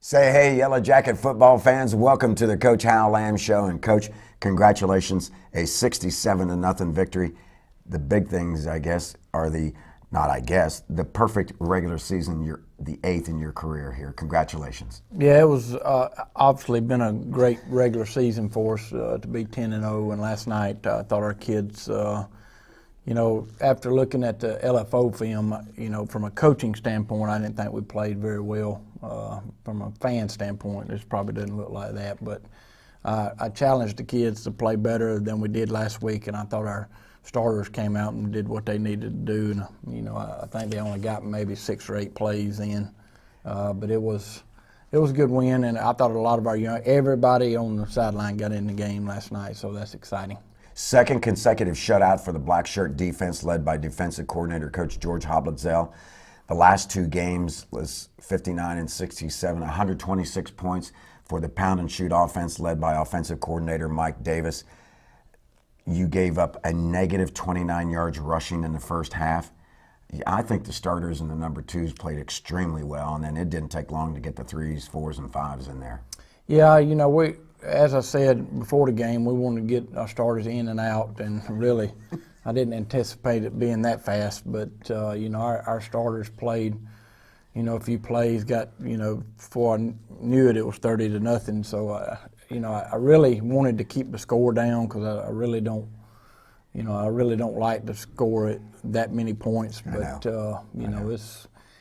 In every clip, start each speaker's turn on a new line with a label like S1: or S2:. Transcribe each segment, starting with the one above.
S1: Say hey, Yellow Jacket football fans. Welcome to the Coach Hal Lamb Show. And Coach, congratulations, a 67-0 victory. The big things, I guess, are the perfect regular season, the 8th in your career here. Congratulations.
S2: Yeah, it was obviously been a great regular season for us to be 10-0. And last night I thought our kids, after looking at the LFO film, from a coaching standpoint, I didn't think we played very well. From a fan standpoint, it probably doesn't look like that. But I challenged the kids to play better than we did last week, and I thought our starters came out and did what they needed to do. And I think they only got maybe 6 or 8 plays in, but it was a good win. And I thought a lot of everybody on the sideline got in the game last night, so that's exciting.
S1: Second consecutive shutout for the black shirt defense, led by defensive coordinator Coach George Hoblitzel. The last 2 games was 59 and 67, 126 points for the pound and shoot offense, led by offensive coordinator Mike Davis. You gave up a negative 29 yards rushing in the first half. I think the starters and the number 2s played extremely well, and then it didn't take long to get the 3s, 4s, and 5s in there. Yeah,
S2: we, as I said before the game, we wanted to get our starters in and out, and really, I didn't anticipate it being that fast. But our starters played, a few plays. Got before I knew it was 30-0. So I really wanted to keep the score down because I really don't like to score it that many points. But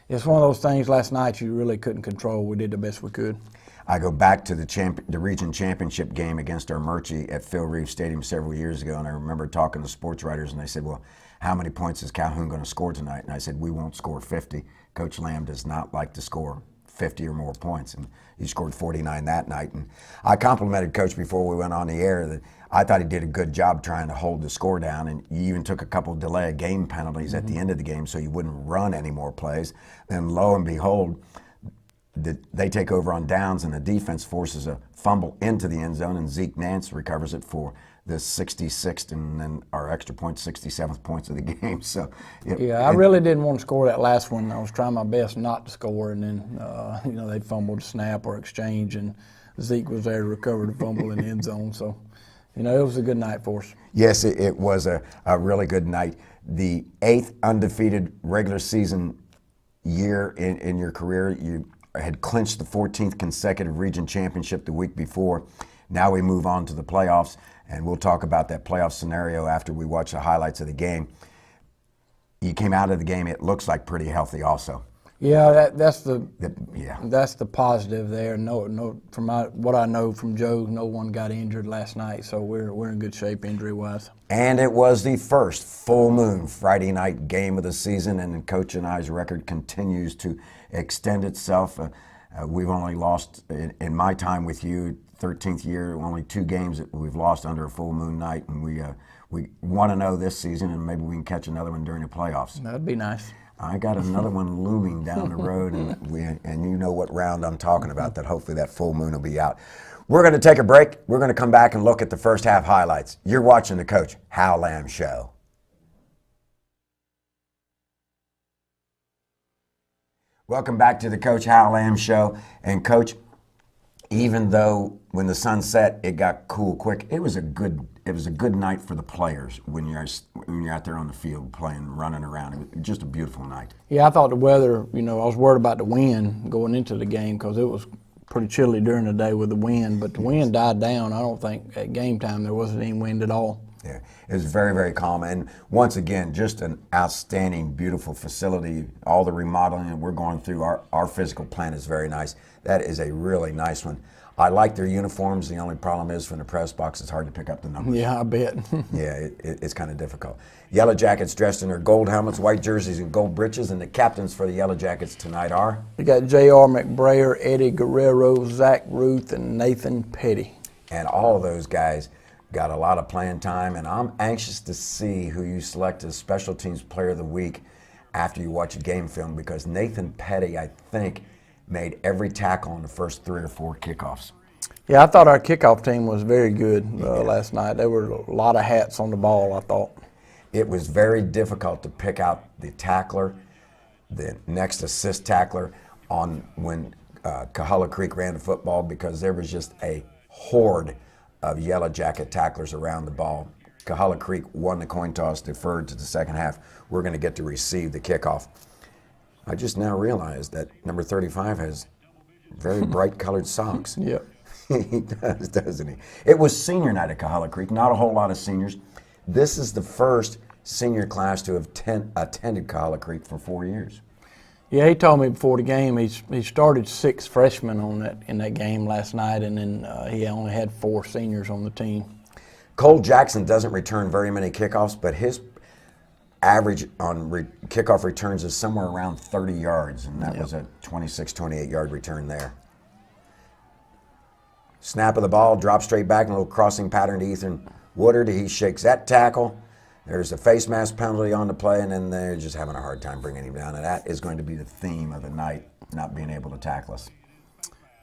S2: it's one of those things. Last night you really couldn't control. We did the best we could.
S1: I go back to the region championship game against our Murchie at Phil Reeve Stadium several years ago, and I remember talking to sports writers, and they said, well, how many points is Calhoun going to score tonight? And I said, we won't score 50. Coach Lamb does not like to score 50 or more points, and he scored 49 that night. And I complimented Coach before we went on the air that I thought he did a good job trying to hold the score down, and he even took a couple of delay of game penalties at the end of the game so you wouldn't run any more plays. Then lo and behold, they take over on downs, and the defense forces a fumble into the end zone, and Zeke Nance recovers it for the 66th and then our extra point, 67th points of the game. So
S2: I really didn't want to score that last one. I was trying my best not to score, and then they fumbled a snap or exchange, and Zeke was there to recover the fumble in the end zone. So it was a good night for us.
S1: Yes, it was a really good night. The 8th undefeated regular season year in your career. You had clinched the 14th consecutive region championship the week before. Now we move on to the playoffs, and we'll talk about that playoff scenario after we watch the highlights of the game. You came out of the game, it looks like pretty healthy also.
S2: Yeah, that's the positive there. No, from what I know from Joe, no one got injured last night, so we're in good shape injury-wise.
S1: And it was the first full moon Friday night game of the season, and Coach and I's record continues to extend itself. We've only lost, in my time with you, 13th year, only 2 games that we've lost under a full moon night, and we want to know this season, and maybe we can catch another one during the playoffs.
S2: That'd be nice.
S1: I got another one looming down the road, and you know what round I'm talking about, that hopefully that full moon will be out. We're going to take a break. We're going to come back and look at the first half highlights. You're watching the Coach Hal Lamb Show. Welcome back to the Coach Hal Lamb Show. And Coach, even though when the sun set it got cool quick, it was a good night for the players when you're out there on the field playing, running around. It was just a beautiful night.
S2: Yeah, I thought the weather, I was worried about the wind going into the game because it was pretty chilly during the day with the wind, but the wind died down. I don't think at game time there wasn't any wind at all.
S1: Yeah, it was very, very calm. And once again, just an outstanding, beautiful facility. All the remodeling that we're going through, our physical plant is very nice. That is a really nice one. I like their uniforms. The only problem is from the press box, it's hard to pick up the numbers.
S2: Yeah, I bet.
S1: Yeah, it's kind of difficult. Yellow Jackets dressed in their gold helmets, white jerseys, and gold breeches, and the captains for the Yellow Jackets tonight are?
S2: We got J.R. McBrayer, Eddie Guerrero, Zach Ruth, and Nathan Petty.
S1: And all of those guys got a lot of playing time, and I'm anxious to see who you select as Special Teams Player of the Week after you watch a game film, because Nathan Petty, I think, made every tackle on the first 3 or 4 kickoffs.
S2: Yeah, I thought our kickoff team was very good last night. There were a lot of hats on the ball, I thought.
S1: It was very difficult to pick out the tackler, the next assist tackler, on when Coahulla Creek ran the football because there was just a horde of Yellow Jacket tacklers around the ball. Coahulla Creek won the coin toss, deferred to the second half. We're going to get to receive the kickoff. I just now realized that number 35 has very bright colored socks.
S2: Yep.
S1: He does, doesn't he? It was senior night at Coahulla Creek. Not a whole lot of seniors. This is the first senior class to have attended Coahulla Creek for 4 years.
S2: Yeah, he told me before the game he started 6 freshmen in that game last night, and then he only had 4 seniors on the team.
S1: Cole Jackson doesn't return very many kickoffs, but his average on kickoff returns is somewhere around 30 yards, and that was a 26, 28-yard return there. Snap of the ball, drop straight back, and a little crossing pattern to Ethan Woodard. He shakes that tackle. There's a face mask penalty on the play, and then they're just having a hard time bringing him down. And that is going to be the theme of the night, not being able to tackle us.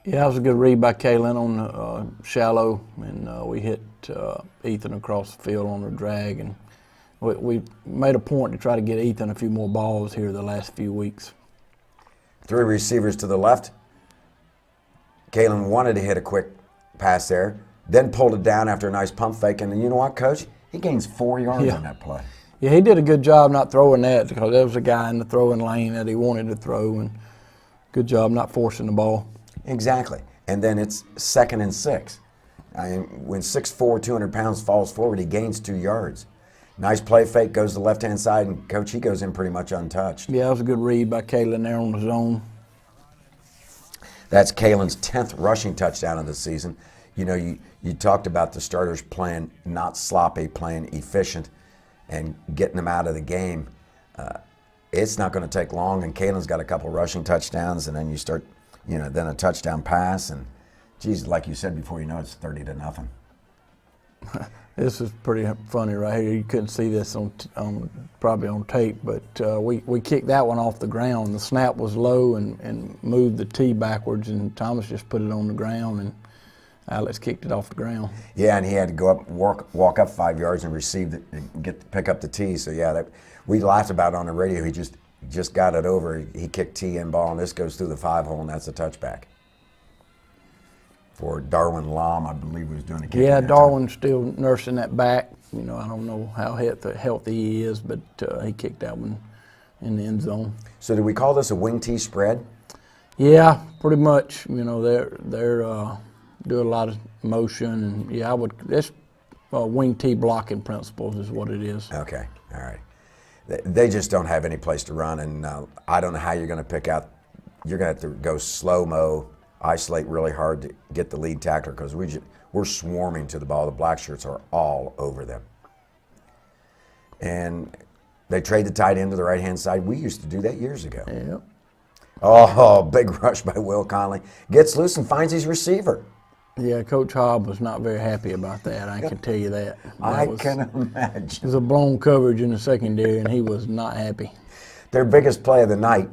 S2: Yeah, that was a good read by Kalen on shallow, and we hit Ethan across the field on the drag. And we made a point to try to get Ethan a few more balls here the last few weeks.
S1: 3 receivers to the left. Kalen wanted to hit a quick pass there, then pulled it down after a nice pump fake. And you know what, Coach? He gains 4 yards on that play.
S2: Yeah, he did a good job not throwing that because there was a guy in the throwing lane that he wanted to throw, and good job not forcing the ball.
S1: Exactly. And then it's 2nd and 6. I mean, when 6'4", 200 pounds falls forward, he gains 2 yards. Nice play fake, goes to the left-hand side, and Coach, he goes in pretty much untouched.
S2: Yeah, that was a good read by Kalen there on the zone.
S1: That's Kalen's 10th rushing touchdown of the season. You know, you talked about the starters playing not sloppy, playing efficient, and getting them out of the game. It's not going to take long, and Kalen's got a couple rushing touchdowns, and then you start, then a touchdown pass, and geez, like you said before, it's 30-0.
S2: This is pretty funny right here. You couldn't see this probably on tape, but we kicked that one off the ground. The snap was low and moved the tee backwards, and Thomas just put it on the ground, and Alex kicked it off the ground. Yeah,
S1: and he had to go up, walk up 5 yards and receive it, and pick up the tee. So yeah, we laughed about it on the radio. He just got it over. He kicked tee in ball, and this goes through the 5-hole, and that's a touchback. For Darwin Lam, I believe he was doing a kick.
S2: Yeah, Darwin's still nursing that back. I don't know how healthy he is, but he kicked that one in the end zone.
S1: So do we call this a wing tee spread?
S2: Yeah, pretty much. They're doing a lot of motion, and yeah, that's wing tee blocking principles is what it is.
S1: Okay, all right. They just don't have any place to run, and I don't know how you're going to pick out. You're going to have to go slow-mo, isolate really hard to get the lead tackler because we're swarming to the ball. The black shirts are all over them. And they trade the tight end to the right-hand side. We used to do that years ago.
S2: Yep.
S1: Oh, big rush by Will Conley. Gets loose and finds his receiver.
S2: Yeah, Coach Hobb was not very happy about that. I can tell you that.
S1: I can imagine.
S2: It was a blown coverage in the secondary, and he was not happy.
S1: Their biggest play of the night.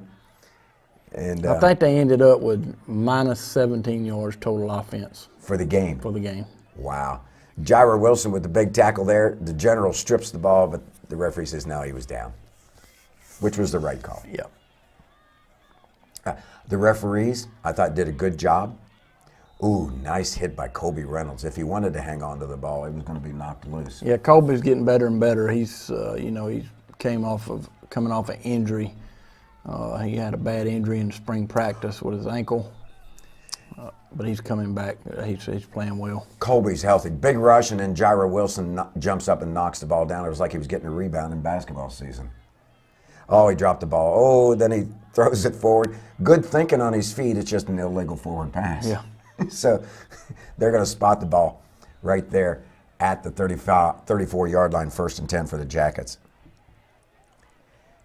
S1: And
S2: I think they ended up with minus 17 yards total offense.
S1: For the game?
S2: For the game.
S1: Wow. Jairo Wilson with the big tackle there. The general strips the ball, but the referee says no, he was down, which was the right call.
S2: Yeah.
S1: The referees, I thought, did a good job. Ooh, nice hit by Colby Reynolds. If he wanted to hang on to the ball, he was going to be knocked loose.
S2: Yeah, Colby's getting better and better. He's, he's coming off an injury. He had a bad injury in spring practice with his ankle, but he's coming back. He's playing well.
S1: Colby's healthy. Big rush, and then Jairo Wilson jumps up and knocks the ball down. It was like he was getting a rebound in basketball season. Oh, he dropped the ball. Oh, then he throws it forward. Good thinking on his feet. It's just an illegal forward pass.
S2: Yeah.
S1: So they're going to spot the ball right there at the 34-yard line, 1st and 10 for the Jackets.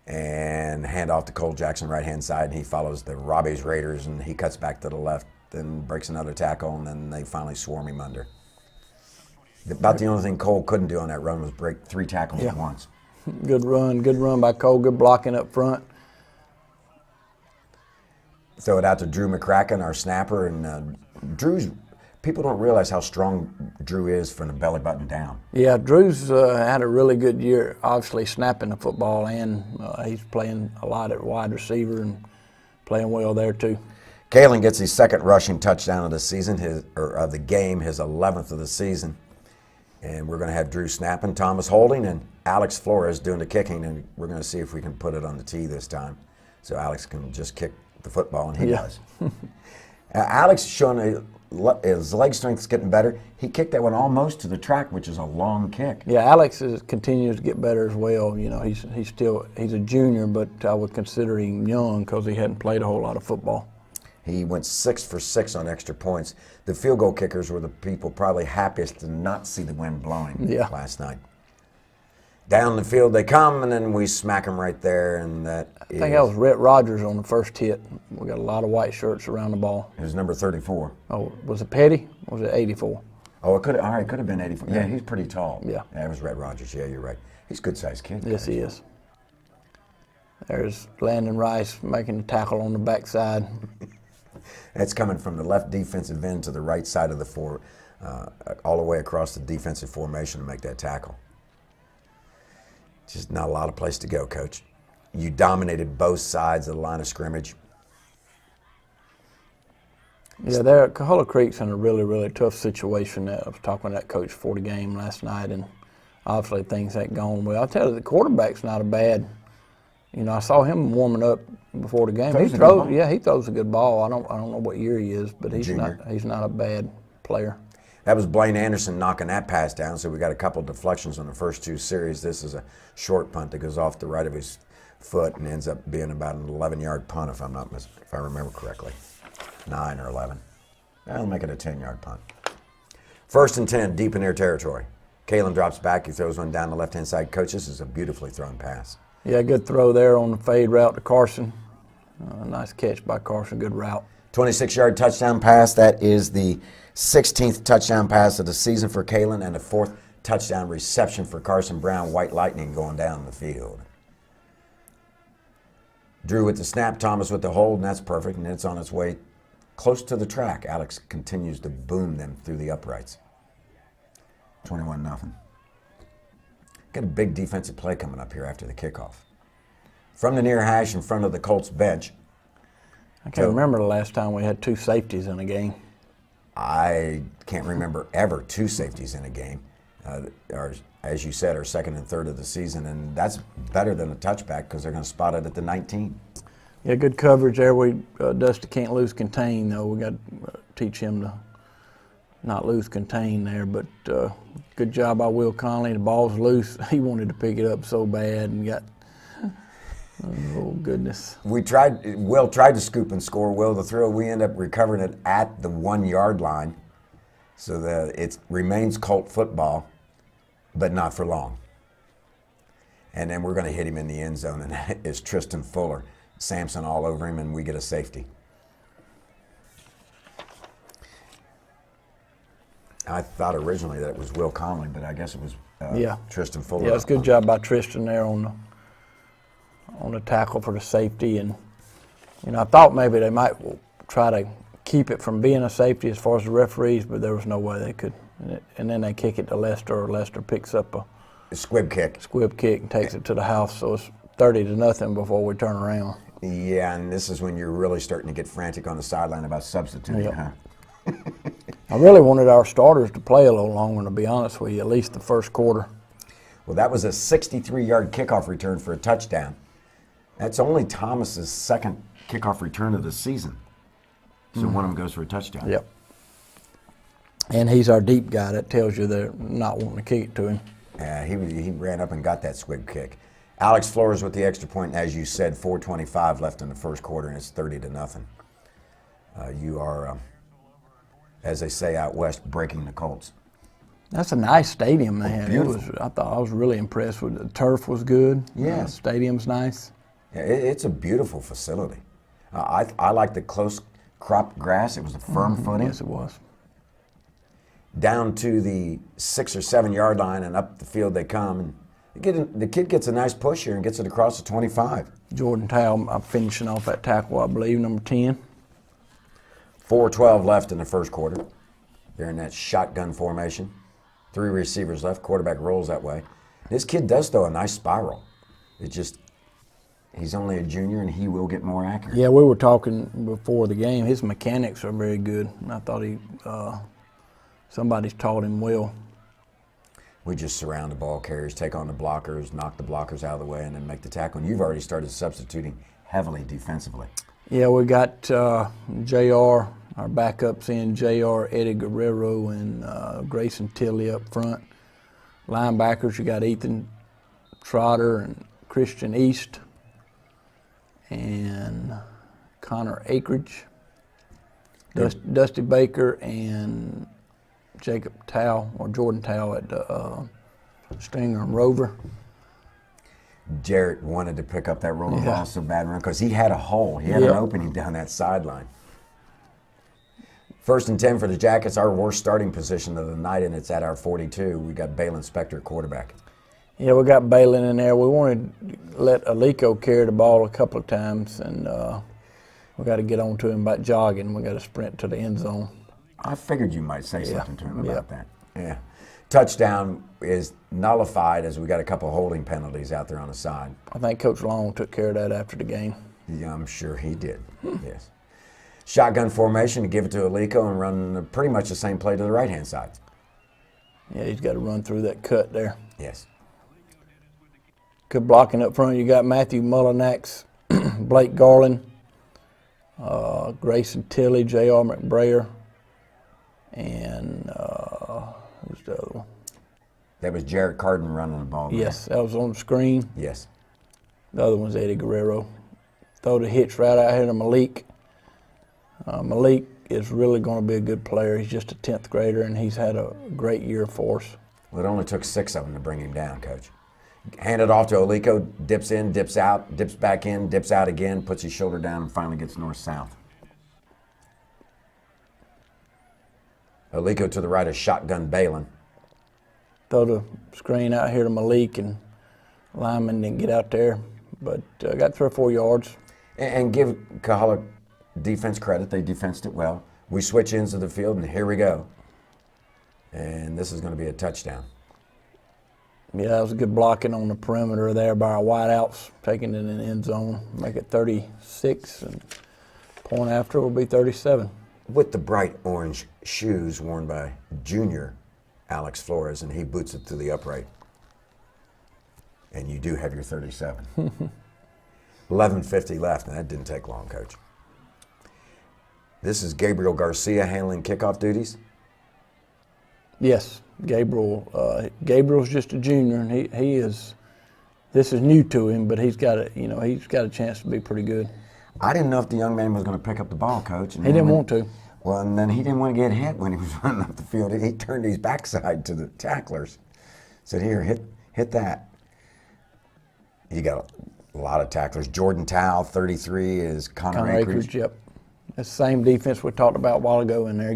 S1: And hand off to Cole Jackson, right-hand side, and he follows the Robbie's Raiders, and he cuts back to the left, then breaks another tackle, and then they finally swarm him under. About the only thing Cole couldn't do on that run was break 3 tackles at once.
S2: Good run by Cole, good blocking up front.
S1: Throw it out to Drew McCracken, our snapper, and people don't realize how strong Drew is from the belly button down.
S2: Yeah, Drew's had a really good year, obviously snapping the football, and he's playing a lot at wide receiver and playing well there too.
S1: Kalen gets his second rushing touchdown of the season, of the game, his 11th of the season. And we're going to have Drew snapping, Thomas holding, and Alex Flores doing the kicking. And we're going to see if we can put it on the tee this time, so Alex can just kick the football, and he does. Alex is showing his leg strength is getting better. He kicked that one almost to the track, which is a long kick.
S2: Yeah, Alex continues to get better as well. You know, he's a junior, but I would consider him young because he hadn't played a whole lot of football.
S1: He went 6 for 6 on extra points. The field goal kickers were the people probably happiest to not see the wind blowing last night. Down the field they come, and then we smack them right there. And I
S2: think that was Rhett Rogers on the first hit. We got a lot of white shirts around the ball.
S1: It was number 34.
S2: Oh, was it Petty? Or was it 84?
S1: Oh, it could have been 84. Yeah, he's pretty tall.
S2: Yeah,
S1: it was Rhett Rogers. Yeah, you're right. He's a good-sized kid.
S2: Yes, he is. There's Landon Rice making the tackle on the backside.
S1: That's coming from the left defensive end to the right side of the all the way across the defensive formation to make that tackle. Just not a lot of place to go, Coach. You dominated both sides of the line of scrimmage.
S2: Yeah, Coahulla Creek's in a really, really tough situation. I was talking to that coach for the game last night, and obviously things ain't going well. I'll tell you, the quarterback's not a bad. You know, I saw him warming up before the game. He throws a good ball. I don't know what year he is, but he's not a bad player.
S1: That was Blaine Anderson knocking that pass down, so we got a couple deflections on the first two series. This is a short punt that goes off the right of his foot and ends up being about an 11-yard punt, if I remember correctly. 9 or 11. That'll make it a 10-yard punt. 1st and 10, deep in their territory. Kalen drops back. He throws one down the left-hand side. Coach, this is a beautifully thrown pass.
S2: Yeah, good throw there on the fade route to Carson. Nice catch by Carson, good route.
S1: 26-yard touchdown pass. That is the 16th touchdown pass of the season for Kalen and the 4th touchdown reception for Carson Brown. White lightning going down the field. Drew with the snap, Thomas with the hold, and that's perfect, and it's on its way close to the track. Alex continues to boom them through the uprights. 21-0. Got a big defensive play coming up here after the kickoff. From the near hash in front of the Colts bench.
S2: I can't remember the last time we had 2 safeties in a game.
S1: I can't remember ever 2 safeties in a game. As you said, our 2nd and 3rd of the season, and that's better than a touchback because they're going to spot it at the 19.
S2: Yeah, good coverage there. Dusty can't lose contain, though. We got to teach him to not lose contain there, but good job by Will Conley. The ball's loose. He wanted to pick it up so bad and got, oh, goodness.
S1: Will tried to scoop and score. Will the throw, we end up recovering it at the 1-yard line so that it remains Colt football, but not for long. And then we're going to hit him in the end zone, and that is Tristan Fuller. Sampson all over him, and we get a safety. I thought originally that it was Will Conley, but I guess it was Tristan Fuller.
S2: Yeah, it's a good job by Tristan there on the tackle for the safety. And, you know, I thought maybe they might try to keep it from being a safety as far as the referees, but there was no way they could. And then they kick it to Lester, or Lester picks up a
S1: squib kick
S2: and takes it to the house. So it's 30-0 before we turn around.
S1: Yeah, and this is when you're really starting to get frantic on the sideline about substituting, huh?
S2: I really wanted our starters to play a little longer, to be honest with you, at least the first quarter.
S1: Well, that was a 63-yard kickoff return for a touchdown. That's only Thomas's 2nd kickoff return of the season. So one of them goes for a touchdown.
S2: Yep. And he's our deep guy. That tells you they're not wanting to kick it to him.
S1: Yeah, he ran up and got that squib kick. Alex Flores with the extra point, as you said, 4:25 left in the first quarter, and it's 30-0. You are, as they say out west, breaking the Colts.
S2: That's a nice stadium, man.
S1: Beautiful.
S2: I was really impressed with it. The turf was good.
S1: Yeah.
S2: The stadium's nice.
S1: Yeah, it's a beautiful facility. I like the close cropped grass. It was a firm footing.
S2: Yes, it was.
S1: Down to the 6 or 7 yard line and up the field they come. And the kid gets a nice push here and gets it across the 25.
S2: Jordan Towle, I'm finishing off that tackle, I believe, number 10.
S1: 4:12 left in the first quarter. They're in that shotgun formation. 3 receivers left. Quarterback rolls that way. This kid does throw a nice spiral. He's only a junior, and he will get more accurate.
S2: Yeah, we were talking before the game. His mechanics are very good. I thought somebody's taught him well.
S1: We just surround the ball carriers, take on the blockers, knock the blockers out of the way, and then make the tackle. And you've already started substituting heavily defensively.
S2: Yeah, we got JR, our backups in, JR, Eddie Guerrero, and Grayson Tilley up front. Linebackers, you got Ethan Trotter and Christian East and Connor Akridge, Dusty Baker, and Jacob Tao, or Jordan Tao at the Stringer and Rover.
S1: Jarrett wanted to pick up that rolling ball so bad because he had a hole. He had an opening down that sideline. 1st and 10 for the Jackets, our worst starting position of the night, and it's at our 42. We got Balin Spector, quarterback.
S2: Yeah, we got Balin in there. We wanted to let Alico carry the ball a couple of times, and we got to get on to him about jogging. We got to sprint to the end zone.
S1: I figured you might say something to him about that. Yeah. Touchdown is nullified as we got a couple holding penalties out there on the side.
S2: I think Coach Long took care of that after the game.
S1: Yeah, I'm sure he did. Yes. Shotgun formation to give it to Alico and run pretty much the same play to the right-hand side.
S2: Yeah, he's got to run through that cut there.
S1: Yes.
S2: Good blocking up front. You got Matthew Mullinax, Blake Garland, Grayson Tilley, J.R. McBrayer, and who's the other one?
S1: That was Jarrett Carden running the ball.
S2: Yes, that was on the screen.
S1: Yes.
S2: The other one's Eddie Guerrero. Throw the hitch right out here to Malik. Malik is really going to be a good player. He's just a 10th grader, and he's had a great year for us.
S1: Well, it only took 6 of them to bring him down, Coach. Hand it off to Alico, dips in, dips out, dips back in, dips out again, puts his shoulder down, and finally gets north-south. Alico to the right of shotgun Balin.
S2: Throw the screen out here to Malik, and Lyman didn't get out there, but got 3 or 4 yards.
S1: And give Coahulla defense credit. They defensed it well. We switch ends of the field, and here we go. And this is going to be a touchdown.
S2: Yeah, that was good blocking on the perimeter there by our wideouts, taking it in the end zone, make it 36, and point after will be 37.
S1: With the bright orange shoes worn by junior Alex Flores, and he boots it to the upright. And you do have your 37. 11:50 left, and that didn't take long, Coach. This is Gabriel Garcia handling kickoff duties.
S2: Yes, Gabriel's just a junior, and he is. This is new to him, but he's got a chance to be pretty good.
S1: I didn't know if the young man was going to pick up the ball, Coach. And
S2: he didn't want to.
S1: Well, and then he didn't want to get hit when he was running up the field. He turned his backside to the tacklers. Said, "Here, hit that." You got a lot of tacklers. Jordan Tao, 33, is Connor Akridge.
S2: Yep. It's the same defense we talked about a while ago in there.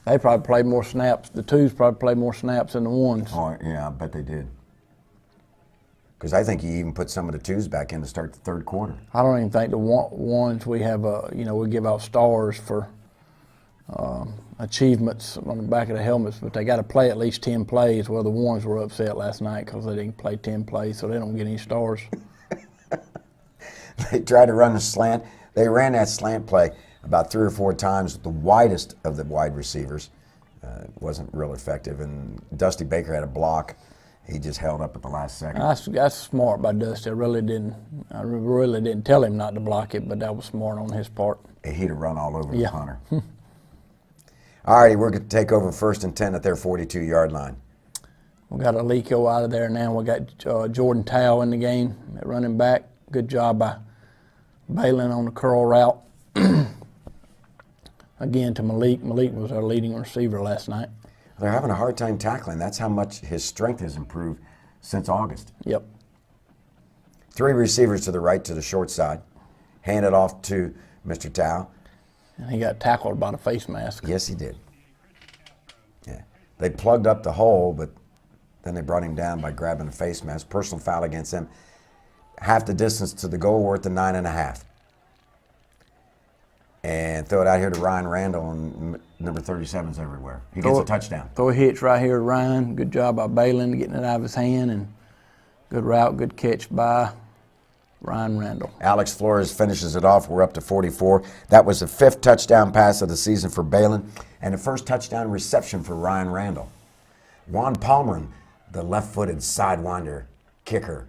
S2: They probably played more snaps. The twos probably played more snaps than the ones.
S1: Oh, yeah, I bet they did. Because I think he even put some of the twos back in to start the third quarter.
S2: I don't even think the ones we have, we give out stars for achievements on the back of the helmets, but they got to play at least 10 plays. Well, the ones were upset last night because they didn't play 10 plays, so they don't get any stars.
S1: They tried to run the slant. They ran that slant play about 3 or 4 times with the widest of the wide receivers. It wasn't real effective, and Dusty Baker had a block. He just held up at the last second.
S2: That's smart by Dusty. I really didn't tell him not to block it, but that was smart on his part.
S1: He'd have run all over the punter. All righty, we're going to take over 1st and 10 at their 42-yard line.
S2: We got Alico out of there now. We got Jordan Tao in the game at running back. Good job by Balin on the curl route. Again to Malik. Malik was our leading receiver last night.
S1: They're having a hard time tackling. That's how much his strength has improved since August.
S2: Yep.
S1: 3 receivers to the right to the short side. Hand it off to Mr. Tao.
S2: And he got tackled by the face mask.
S1: Yes, he did. Yeah. They plugged up the hole, but then they brought him down by grabbing the face mask. Personal foul against him. Half the distance to the goal, worth the 9.5. And throw it out here to Ryan Randall, and number 37's everywhere. He gets a touchdown.
S2: Throw a hitch right here to Ryan. Good job by Balin getting it out of his hand, and good route, good catch by Ryan Randall.
S1: Alex Flores finishes it off. We're up to 44. That was the 5th touchdown pass of the season for Balin and the first touchdown reception for Ryan Randall. Juan Palmerin, the left-footed sidewinder kicker,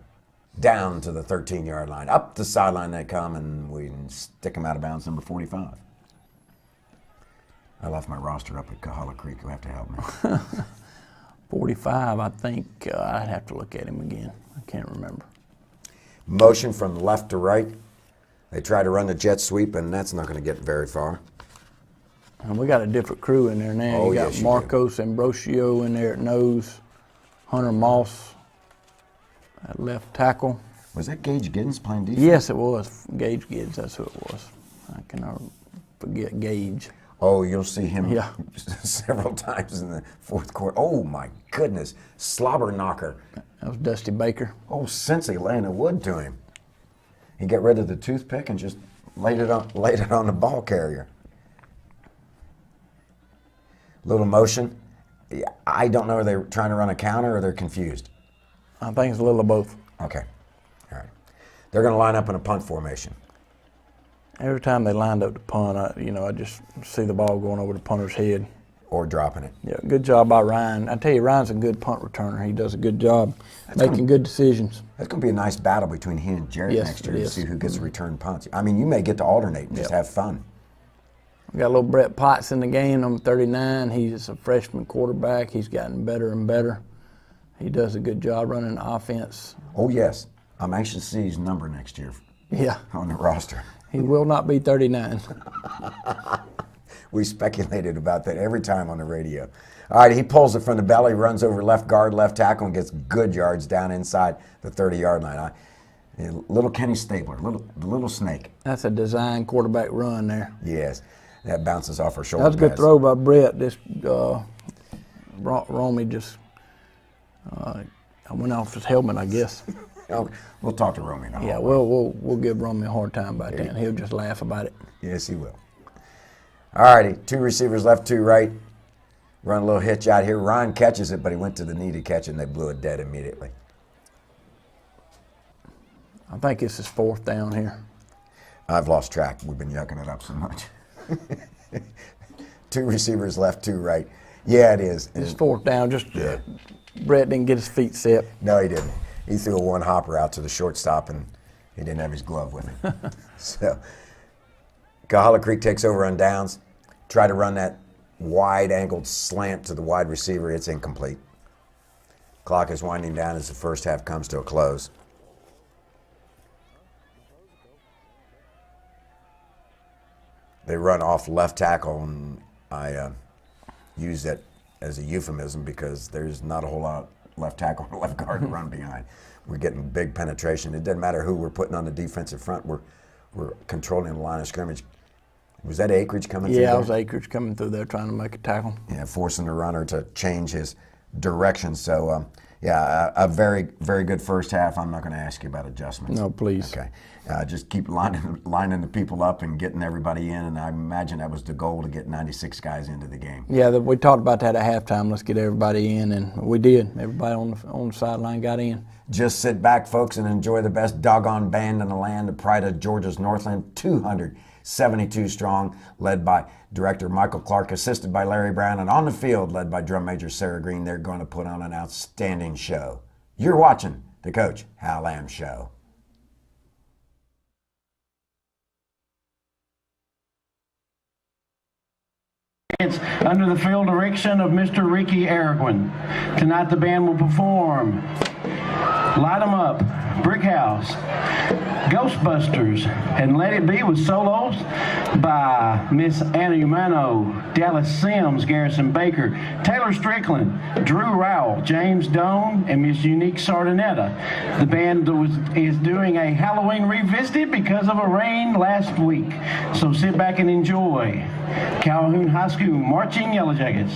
S1: down to the 13-yard line. Up the sideline they come, and we stick them out of bounds, number 45. I left my roster up at Coahulla Creek. You'll have to help me.
S2: 45, I think I'd have to look at him again. I can't remember.
S1: Motion from left to right. They try to run the jet sweep, and that's not going to get very far.
S2: And we got a different crew in there now.
S1: Oh,
S2: you got
S1: yes, you
S2: Marcos Ambrosio in there at nose, Hunter Moss at left tackle.
S1: Was that Gage Giddens playing defense?
S2: Yes, it was. Gage Gibbs, that's who it was. I cannot forget Gage.
S1: Oh, you'll see him
S2: Yeah.
S1: several times in the fourth quarter. Oh, my goodness. Slobber knocker.
S2: That was Dusty Baker.
S1: Oh, Cincy laying the wood to him. He got rid of the toothpick and just laid it on the ball carrier. Little motion. I don't know, are they trying to run a counter or they're confused?
S2: I think it's a little of both.
S1: Okay. All right. They're going to line up in a punt formation.
S2: Every time they lined up to punt, I just see the ball going over the punter's head.
S1: Or dropping it.
S2: Yeah, good job by Ryan. I tell you, Ryan's a good punt returner. He does a good job making good decisions.
S1: That's going to be a nice battle between he and Jarrett
S2: Yes,
S1: next year
S2: it
S1: to
S2: is.
S1: see who gets return punts. I mean, you may get to alternate and just have fun.
S2: We got a little Brett Potts in the game, number 39. He's a freshman quarterback. He's gotten better and better. He does a good job running the offense.
S1: Oh, yes. I'm anxious to see his number next year
S2: Yeah,
S1: on the roster.
S2: he will not be 39.
S1: We speculated about that every time on the radio. All right, he pulls it from the belly, runs over left guard, left tackle, and gets good yards down inside the 30-yard line. Little Kenny Stabler, the little snake.
S2: That's a design quarterback run there.
S1: Yes, that bounces off her shoulder.
S2: That was a good
S1: pads.
S2: throw by Brett. This Romy just I went off his helmet, I guess.
S1: Oh, we'll talk to Romy now.
S2: Yeah, we'll give Romy a hard time about that. He'll just laugh about it.
S1: Yes, he will. All righty, 2 receivers left, 2 right. Run a little hitch out here. Ryan catches it, but he went to the knee to catch it, and they blew it dead immediately.
S2: I think this is 4th down here.
S1: I've lost track. We've been yucking it up so much. 2 receivers left, 2 right. Yeah, it is.
S2: It's 4th down. Just Brett didn't get his feet set.
S1: No, he didn't. He threw a one-hopper out to the shortstop, and he didn't have his glove with him. So Coahulla Creek takes over on downs. Try to run that wide-angled slant to the wide receiver. It's incomplete. Clock is winding down as the first half comes to a close. They run off left tackle, and I use that as a euphemism because there's not a whole lot of left tackle or left guard to run behind. We're getting big penetration. It doesn't matter who we're putting on the defensive front. We're controlling the line of scrimmage. Was that Acreage coming through
S2: Yeah,
S1: there?
S2: it was Acreage coming through there trying to make a tackle.
S1: Yeah, forcing the runner to change his direction. So, a very, very good first half. I'm not going to ask you about adjustments.
S2: No, please.
S1: Okay. Just keep lining the people up and getting everybody in, and I imagine that was the goal to get 96 guys into the game.
S2: Yeah, we talked about that at halftime. Let's get everybody in, and we did. Everybody on the sideline got in.
S1: Just sit back, folks, and enjoy the best doggone band in the land, the pride of Georgia's Northland, 272 strong, led by Director Michael Clark, assisted by Larry Brown, and on the field, led by Drum Major Sarah Green. They're going to put on an outstanding show. You're watching the Coach Hal Lamb Show.
S3: It's under the field direction of Mr. Ricky Aragwin. Tonight the band will perform Light 'em Up, Brick House, Ghostbusters, and Let It Be with solos by Miss Anna Umano, Dallas Sims, Garrison Baker, Taylor Strickland, Drew Rowell, James Doan, and Miss Unique Sardinetta. The band is doing a Halloween revisited because of a rain last week. So sit back and enjoy Calhoun High School Marching Yellow Jackets.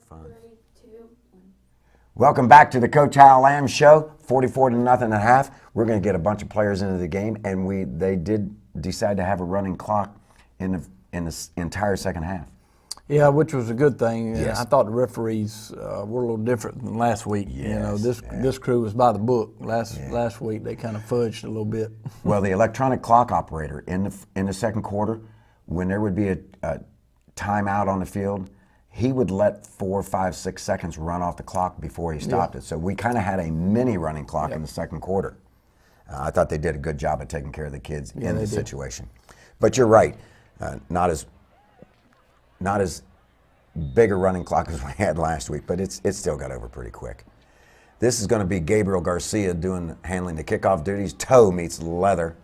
S1: fun.
S4: 3, 2, 1.
S1: Welcome back to the Coach Hal Lamb Show. 44-0 at half. We're going to get a bunch of players into the game, and they did decide to have a running clock in the entire second half.
S2: Yeah, which was a good thing.
S1: Yes.
S2: I thought the referees were a little different than last week.
S1: Yes,
S2: This crew was by the book. Last week they kind of fudged a little bit.
S1: Well, the electronic clock operator in the second quarter, when there would be a timeout on the field, he would let 4, 5, 6 seconds run off the clock before he stopped it. So we kind of had a mini running clock in the second quarter. I thought they did a good job of taking care of the kids in the situation. But you're right, not as big a running clock as we had last week, but it still got over pretty quick. This is going to be Gabriel Garcia handling the kickoff duties. Toe meets leather,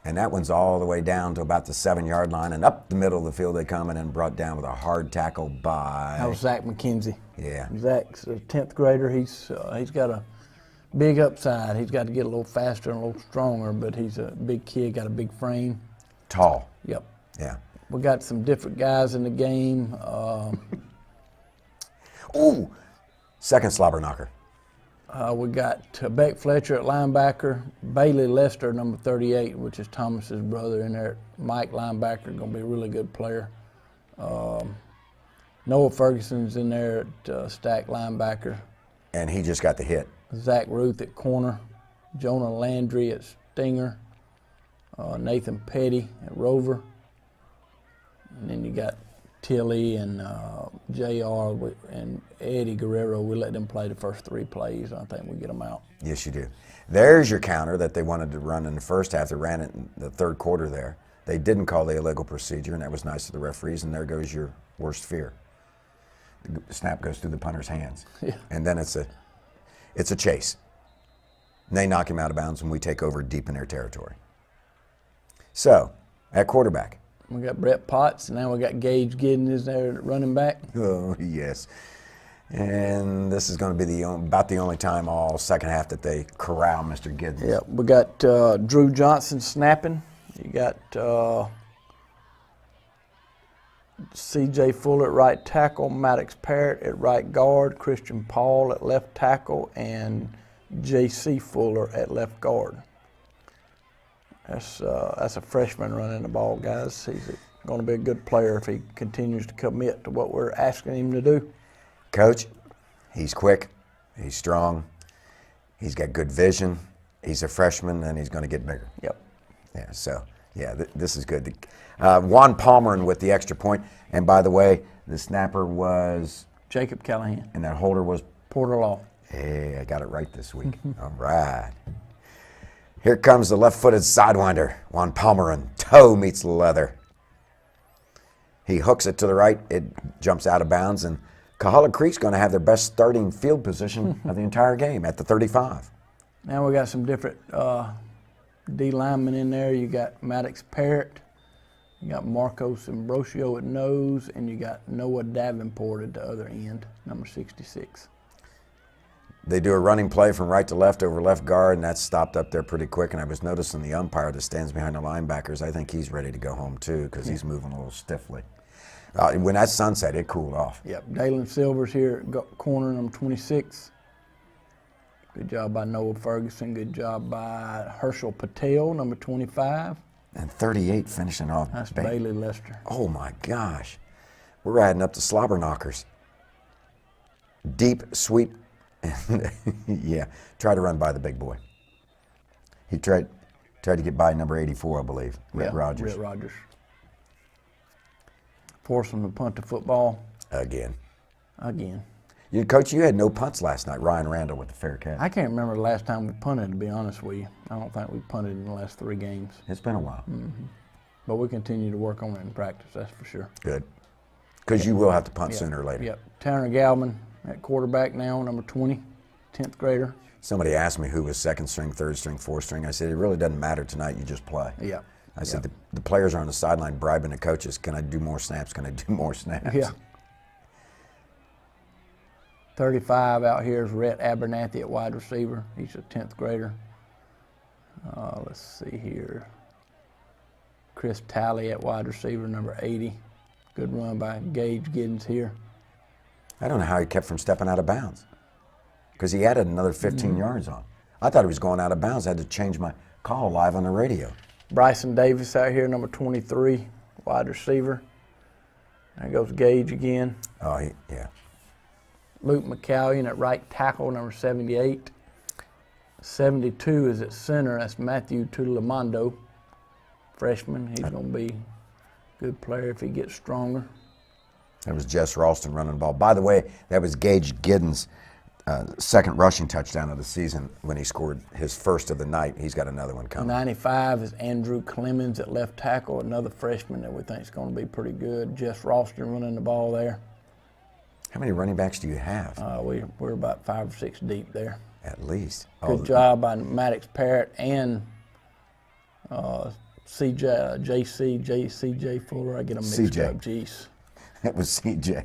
S1: and that one's all the way down to about the 7-yard line, and up the middle of the field they come, and then brought down with a hard tackle by...
S2: That was Zach McKenzie.
S1: Yeah.
S2: Zach's a 10th grader. He's got a big upside. He's got to get a little faster and a little stronger, but he's a big kid, got a big frame.
S1: Tall.
S2: Yep.
S1: Yeah.
S2: We got some different guys in the game.
S1: Ooh! Second slobber knocker.
S2: We got Beck Fletcher at linebacker, Bailey Lester, number 38, which is Thomas's brother in there. Mike linebacker, going to be a really good player. Noah Ferguson's in there at stack linebacker.
S1: And he just got the hit.
S2: Zach Ruth at corner, Jonah Landry at stinger, Nathan Petty at rover. And then you got Tilly and JR and Eddie Guerrero. We let them play the first 3 plays. I think we get them out.
S1: Yes, you do. There's your counter that they wanted to run in the first half. They ran it in the third quarter there. They didn't call the illegal procedure, and that was nice of the referees, and there goes your worst fear. The snap goes through the punter's hands.
S2: Yeah.
S1: And then it's a chase. And they knock him out of bounds, and we take over deep in their territory. So, at quarterback.
S2: We got Brett Potts, and now we got Gage Giddens there at running back.
S1: Oh, yes. And this is going to be about the only time all second half that they corral Mr. Giddens.
S2: Yep, we got Drew Johnson snapping. You got C.J. Fuller at right tackle, Maddox Parrott at right guard, Christian Paul at left tackle, and J.C. Fuller at left guard. That's a freshman running the ball, guys. He's going to be a good player if he continues to commit to what we're asking him to do.
S1: Coach, he's quick, he's strong, he's got good vision, he's a freshman, and he's going to get bigger.
S2: Yep.
S1: Yeah, so, yeah, this is good. Juan Palmer with the extra point. And by the way, the snapper was?
S2: Jacob Callahan.
S1: And that holder was?
S2: Porter Law.
S1: Hey, I got it right this week. All right. Here comes the left-footed sidewinder, Juan Palmer. Toe meets leather. He hooks it to the right. It jumps out of bounds, and Coahulla Creek's going to have their best starting field position of the entire game at the 35.
S2: Now we got some different D linemen in there. You got Maddox Parrott, you got Marcos Ambrosio at nose, and you got Noah Davenport at the other end, number 66.
S1: They do a running play from right to left over left guard, and that's stopped up there pretty quick. And I was noticing the umpire that stands behind the linebackers, I think he's ready to go home too because he's moving a little stiffly. When that sunset, it cooled off.
S2: Yep, Dalen Silver's here at corner, number 26. Good job by Noah Ferguson. Good job by Herschel Patel, number 25.
S1: And 38 finishing off.
S2: That's Bailey Lester.
S1: Oh my gosh. We're adding up to slobber knockers. Deep, sweet. Yeah, try to run by the big boy. He tried to get by number 84, I believe, Rhett Rogers.
S2: Rhett Rogers. Force him to punt the football.
S1: Again.
S2: Coach,
S1: you had no punts last night. Ryan Randall with the fair catch.
S2: I can't remember the last time we punted, to be honest with you. I don't think we punted in the last 3 games.
S1: It's been a while.
S2: Mm-hmm. But we continue to work on it in practice, that's for sure.
S1: Good. Because you will have to punt sooner or later.
S2: Yep. Tanner Galvin at quarterback now, number 20, 10th grader.
S1: Somebody asked me who was second string, third string, fourth string. I said, it really doesn't matter tonight. You just play.
S2: Yeah.
S1: I said, the players are on the sideline bribing the coaches. Can I do more snaps? Can I do more snaps?
S2: Yeah. 35 out here is Rhett Abernathy at wide receiver. He's a 10th grader. Let's see here. Chris Talley at wide receiver, number 80. Good run by Gage Giddens here.
S1: I don't know how he kept from stepping out of bounds because he added another 15 yards on. I thought he was going out of bounds. I had to change my call live on the radio.
S2: Bryson Davis out here, number 23, wide receiver. There goes Gage again.
S1: Oh, yeah.
S2: Luke McCallion at right tackle, number 78. 72 is at center. That's Matthew Tutelamondo, freshman. He's going to be a good player if he gets stronger.
S1: That was Jess Ralston running the ball. By the way, that was Gage Giddens' second rushing touchdown of the season when he scored his first of the night. He's got another one coming.
S2: 95 is Andrew Clemens at left tackle, another freshman that we think is going to be pretty good. Jess Ralston running the ball there.
S1: How many running backs do you have?
S2: We're about 5 or 6 deep there.
S1: At least.
S2: Good job by Maddox Parrott and CJ Fuller. I get them mixed
S1: CJ.
S2: up. Jeez.
S1: That was CJ.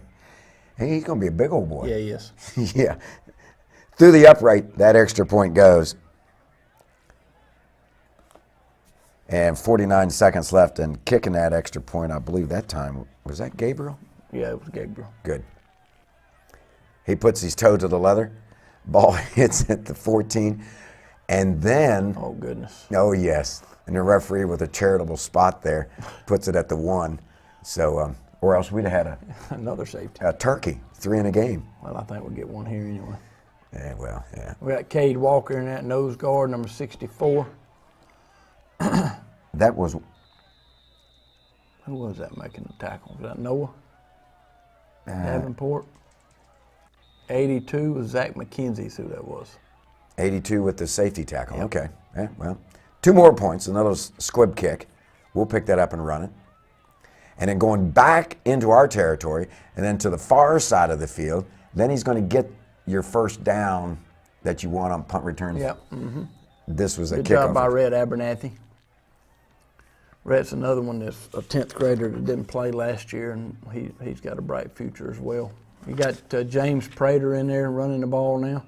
S1: Hey, he's going to be a big old boy.
S2: Yeah, he is.
S1: Yeah. Through the upright, that extra point goes. And 49 seconds left, and kicking that extra point, I believe that time, was that Gabriel?
S2: Yeah, it was Gabriel.
S1: Good. He puts his toe to the leather. Ball hits at the 14. And then,
S2: Oh, goodness.
S1: oh, yes. And the referee with a charitable spot there puts it at the 1. So, or else we'd have had
S2: Another safety.
S1: a turkey, 3 in a game.
S2: Well, I think we'll get one here anyway.
S1: Yeah, well, yeah.
S2: We got Cade Walker in that nose guard, number 64.
S1: That was,
S2: Who was that making the tackle? Was that Noah Davenport? 82 was Zach McKenzie's who that was.
S1: 82 with the safety tackle. Okay. Yeah, well, 2 more points, another squib kick. We'll pick that up and run it. And then going back into our territory and then to the far side of the field, then he's going to get your first down that you want on punt returns.
S2: Yep. Mm-hmm.
S1: This was a
S2: Good
S1: kickoff.
S2: job by Rhett Abernathy. Rhett's another one that's a 10th grader that didn't play last year, and he's got a bright future as well. You got James Prater in there running the ball now.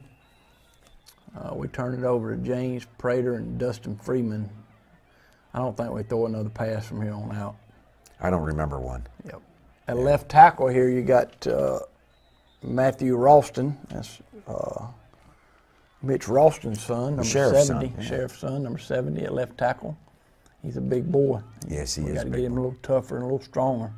S2: We turn it over to James Prater and Dustin Freeman. I don't think we throw another pass from here on out.
S1: I don't remember one.
S2: Yep. At left tackle here, you got Matthew Ralston. That's Mitch Ralston's son, number
S1: sheriff's
S2: 70.
S1: son, yeah.
S2: Sheriff's son, number 70 at left tackle. He's a big boy.
S1: Yes, he
S2: We
S1: is
S2: got
S1: a
S2: to
S1: big
S2: get him
S1: boy.
S2: a little tougher and a little stronger.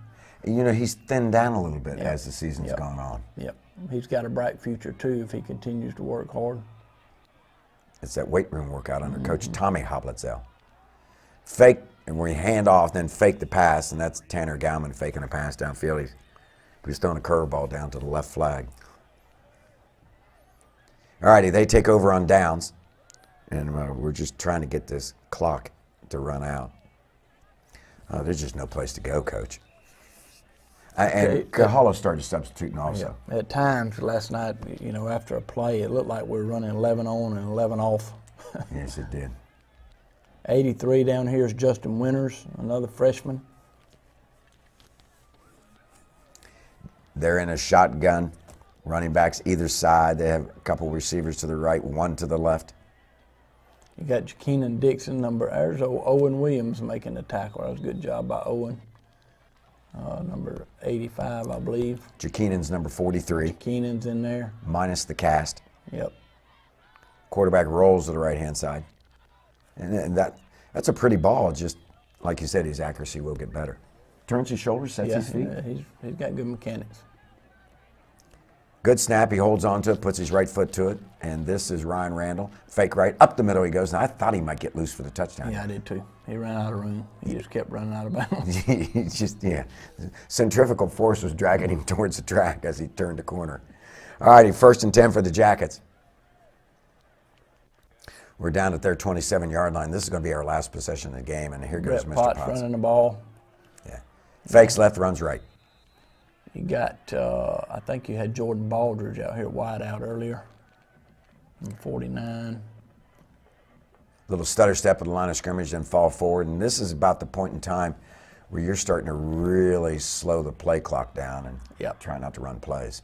S1: You know, he's thinned down a little bit
S2: Yep.
S1: as the season's
S2: Yep.
S1: gone on.
S2: Yep. He's got a bright future, too, if he continues to work hard.
S1: It's that weight room workout under Coach Tommy Hoblitzel. Fake, and where you hand off, then fake the pass, and that's Tanner Gauman faking a pass downfield. He's throwing a curveball down to the left flag. All righty, they take over on downs, and we're just trying to get this clock to run out. There's just no place to go, Coach. And Coahulla started substituting also.
S2: Yeah. At times last night, you know, after a play, it looked like we were running 11 on and 11 off.
S1: Yes, it did.
S2: 83 down here is Justin Winters, another freshman.
S1: They're in a shotgun, running backs either side. They have a couple receivers to the right, one to the left.
S2: You got Keenan Dixon, there's Owen Williams making the tackle. That was a good job by Owen. Number 85, I believe.
S1: Jakinan's number 43,
S2: Keenan's in there.
S1: minus the cast.
S2: Yep.
S1: Quarterback rolls to the right-hand side. And that's a pretty ball. Just like you said, his accuracy will get better. Turns his shoulders, sets his feet.
S2: Yeah, he's got good mechanics.
S1: Good snap. He holds on to it, puts his right foot to it. And this is Ryan Randall. Fake right. Up the middle he goes. And I thought he might get loose for the touchdown.
S2: Yeah, I did too. He ran out of room. He just kept running out of bounds.
S1: He's just, yeah. Centrifugal force was dragging him towards the track as he turned the corner. All righty, 1st and 10 for the Jackets. We're down at their 27-yard line. This is going to be our last possession of the game. And here goes
S2: Brett
S1: Mr.
S2: Potts
S1: Potts.
S2: running the ball.
S1: Yeah. Fakes left, runs right.
S2: You got, I think you had Jordan Baldridge out here wide out earlier. Number 49.
S1: Little stutter step at the line of scrimmage, then fall forward. And this is about the point in time where you're starting to really slow the play clock down and try not to run plays.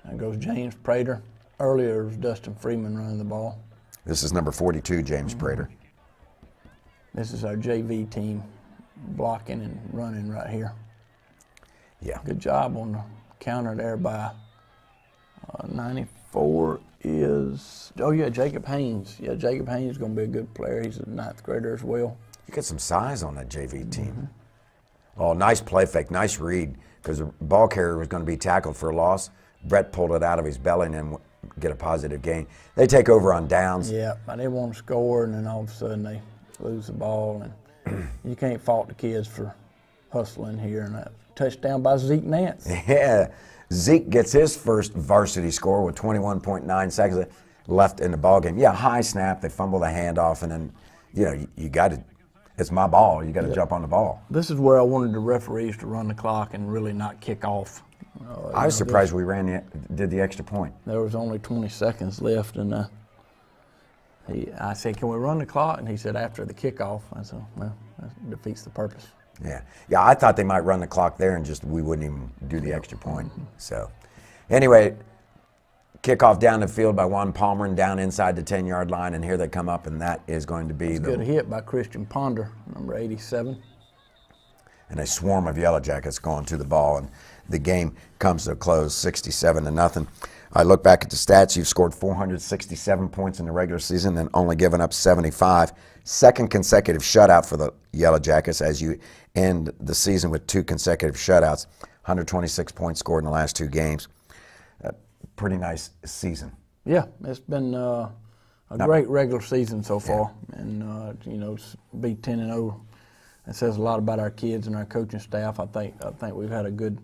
S2: There goes James Prater. Earlier was Dustin Freeman running the ball.
S1: This is number 42, James Prater.
S2: This is our JV team blocking and running right here.
S1: Yeah.
S2: Good job on the counter there by 94 is, Jacob Haynes. Yeah, Jacob Haynes is going to be a good player. He's a ninth grader as well.
S1: You get some size on that JV team. Oh, nice play fake, nice read, because the ball carrier was going to be tackled for a loss. Brett pulled it out of his belly and then get a positive gain. They take over on downs.
S2: Yeah, and they want to score, and then all of a sudden they lose the ball. And you can't fault the kids for hustling here. And that touchdown by Zeke Nance.
S1: Yeah, Zeke gets his first varsity score with 21.9 seconds left in the ball game. Yeah, high snap, they fumble the handoff, and then, you got to, it's my ball. You got to jump on the ball.
S2: This is where I wanted the referees to run the clock and really not kick off.
S1: I was surprised we did the extra point.
S2: There was only 20 seconds left, and I said, "Can we run the clock?" And he said, "After the kickoff." I said, "Well, that defeats the purpose."
S1: Yeah, I thought they might run the clock there and we wouldn't even do the extra point. So, anyway, kickoff down the field by Juan Palmer and down inside the 10-yard line, and here they come up, and that is going to be
S2: good hit by Christian Ponder, number 87.
S1: And a swarm of Yellow Jackets going to the ball, and the game comes to a close, 67-0. I look back at the stats. You've scored 467 points in the regular season and only given up 75. Second consecutive shutout for the Yellow Jackets as you end the season with 2 consecutive shutouts. 126 points scored in the last 2 games. Pretty nice season.
S2: Yeah, it's been a great regular season so far, and to be 10-0. It says a lot about our kids and our coaching staff. I think we've had a good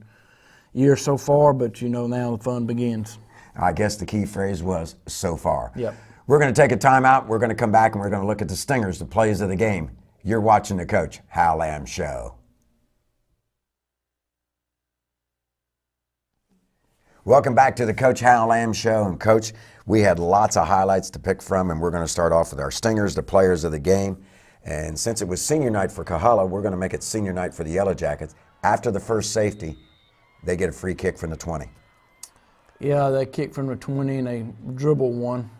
S2: year so far, but now the fun begins.
S1: I guess the key phrase was so far.
S2: Yep.
S1: We're going to take a timeout. We're going to come back and we're going to look at the stingers, the plays of the game. You're watching the Coach Hal Lamb Show. Welcome back to the Coach Hal Lamb Show. And Coach, we had lots of highlights to pick from, and we're going to start off with our stingers, the players of the game. And since it was senior night for Coahulla, we're going to make it senior night for the Yellow Jackets. After the first safety, they get a free kick from the 20.
S2: Yeah, they kicked from the 20 and they dribbled one,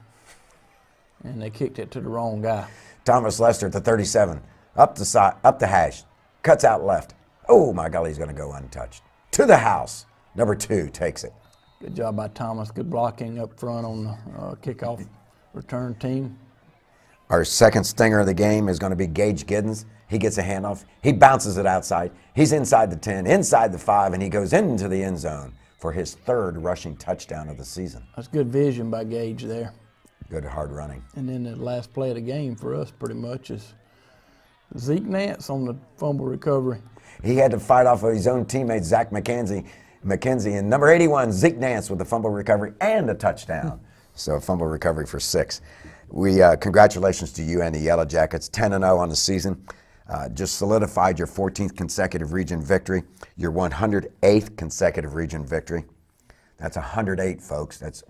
S2: and they kicked it to the wrong guy.
S1: Thomas Lester at the 37, up the hash, cuts out left. Oh my golly, he's going to go untouched. To the house. Number 2 takes it.
S2: Good job by Thomas. Good blocking up front on the kickoff return team.
S1: Our second stinger of the game is going to be Gage Giddens. He gets a handoff. He bounces it outside. He's inside the 10, inside the 5, and he goes into the end zone for his 3rd rushing touchdown of the season.
S2: That's good vision by Gage there.
S1: Good hard running.
S2: And then the last play of the game for us pretty much is Zeke Nance on the fumble recovery.
S1: He had to fight off of his own teammate, Zach McKenzie, and number 81, Zeke Nance with the fumble recovery and a touchdown. So a fumble recovery for 6. We congratulations to you and the Yellow Jackets, 10-0 on the season. Just solidified your 14th consecutive region victory, your 108th consecutive region victory. That's 108, folks. That's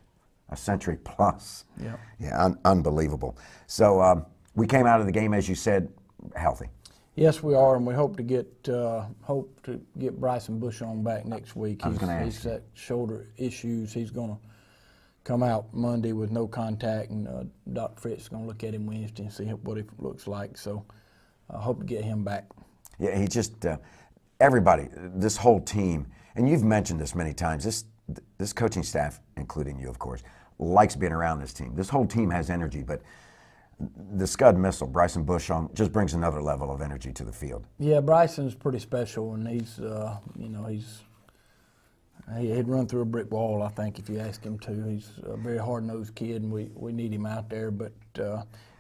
S1: a century plus.
S2: Yeah.
S1: Yeah, unbelievable. So we came out of the game, as you said, healthy.
S2: Yes, we are, and we hope to get Bryson Bush on back next week. He's got shoulder issues. He's going to come out Monday with no contact, and Dr. Fritz is going to look at him Wednesday and see what it looks like. So I hope to get him back.
S1: Yeah, he just everybody, this whole team, and you've mentioned this many times. This coaching staff, including you, of course, likes being around this team. This whole team has energy, but the Scud missile, Bryson Bush, just brings another level of energy to the field.
S2: Yeah, Bryson's pretty special, and he'd run through a brick wall, I think, if you ask him to. He's a very hard-nosed kid, and we need him out there. But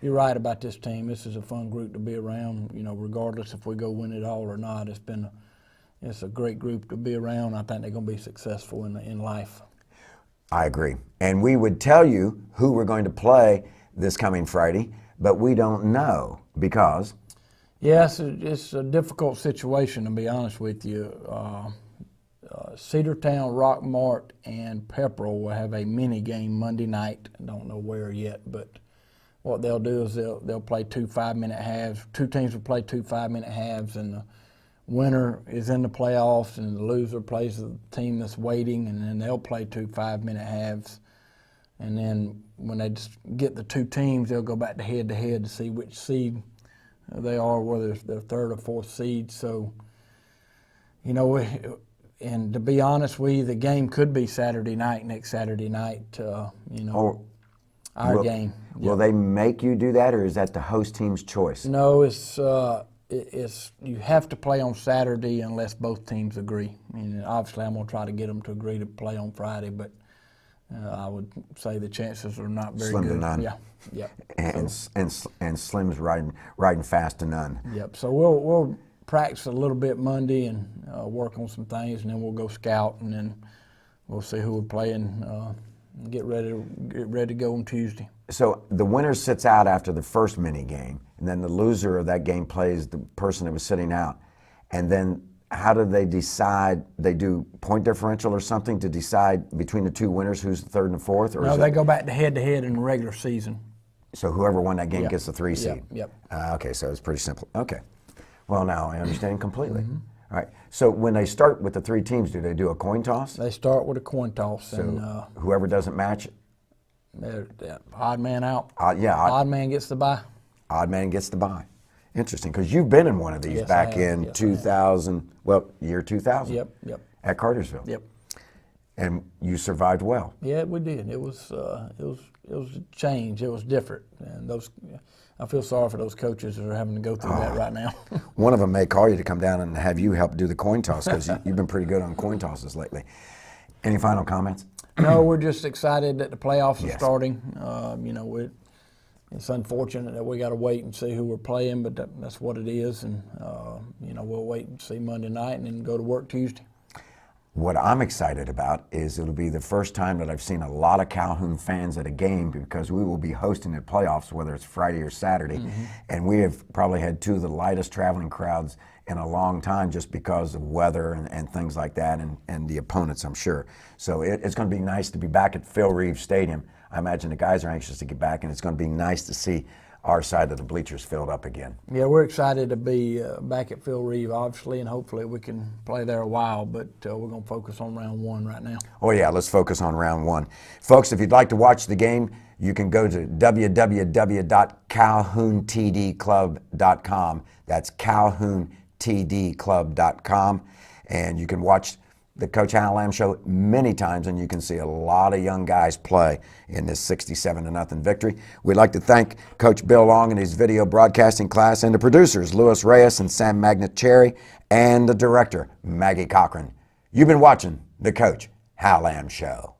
S2: you're right about this team. This is a fun group to be around. Regardless if we go win it all or not, it's a great group to be around. I think they're going to be successful in life.
S1: I agree, and we would tell you who we're going to play this coming Friday, but we don't know because.
S2: Yes, it's a difficult situation, to be honest with you. Cedartown, Rockmart, and Pepperell will have a mini game Monday night. I don't know where yet, but what they'll do is they'll play 2 5-minute halves. 2 teams will play 2 5-minute halves, and the winner is in the playoffs, and the loser plays the team that's waiting, and then they'll play 2 5-minute halves. And then when they just get the 2 teams, they'll go back to head-to-head to see which seed they are, whether they're 3rd or 4th seed. So, And to be honest with you, the game could be Saturday night, next Saturday night, our game.
S1: Will they make you do that, or is that the host team's choice?
S2: No, it's you have to play on Saturday unless both teams agree. I mean, obviously, I'm going to try to get them to agree to play on Friday, but I would say the chances are not very
S1: Slim
S2: good.
S1: to none.
S2: Yeah.
S1: And Slim's riding fast to none.
S2: Yep. So we'll practice a little bit Monday and work on some things, and then we'll go scout, and then we'll see who we're playing. Get ready to go on Tuesday.
S1: So the winner sits out after the first mini game, and then the loser of that game plays the person that was sitting out. And then how do they decide? They do point differential or something to decide between the two winners who's the third and the fourth? Or
S2: No, they go back to head-to-head in the regular season.
S1: So whoever won that game gets the 3 seed?
S2: Yep.
S1: Okay, so it's pretty simple. Okay. Well, now I understand completely. All right. So when they start with the 3 teams, do they do a coin toss?
S2: They start with a coin toss.
S1: So
S2: and
S1: whoever doesn't match?
S2: Odd man out.
S1: Odd
S2: man gets the bye.
S1: Odd man gets the bye. Interesting, because you've been in one of these
S2: Yes,
S1: back
S2: I have.
S1: in
S2: Yes,
S1: 2000, year 2000.
S2: Yep.
S1: At Cartersville.
S2: Yep.
S1: And you survived well.
S2: Yeah, we did. It was a change. It was different, and I feel sorry for those coaches that are having to go through that right now.
S1: One of them may call you to come down and have you help do the coin toss, because you've been pretty good on coin tosses lately. Any final comments?
S2: No, we're just excited that the playoffs are
S1: Yes.
S2: starting. It's unfortunate that we got to wait and see who we're playing, but that's what it is, and we'll wait and see Monday night and then go to work Tuesday.
S1: What I'm excited about is it'll be the first time that I've seen a lot of Calhoun fans at a game, because we will be hosting the playoffs, whether it's Friday or Saturday. And we have probably had 2 of the lightest traveling crowds in a long time, just because of weather and things like that, and the opponents, I'm sure. So it's going to be nice to be back at Phil Reeve Stadium. I imagine the guys are anxious to get back, and it's going to be nice to see our side of the bleachers filled up again.
S2: Yeah, we're excited to be back at Phil Reeve, obviously, and hopefully we can play there a while, but we're going to focus on round 1 right now.
S1: Oh yeah, let's focus on round 1. Folks, if you'd like to watch the game, you can go to www.calhountdclub.com. That's calhountdclub.com, and you can watch the Coach Hal Lamb Show many times, and you can see a lot of young guys play in this 67-0 victory. We'd like to thank Coach Bill Long and his video broadcasting class, and the producers, Louis Reyes and Sam Magnet-Cherry, and the director, Maggie Cochran. You've been watching the Coach Hal Lamb Show.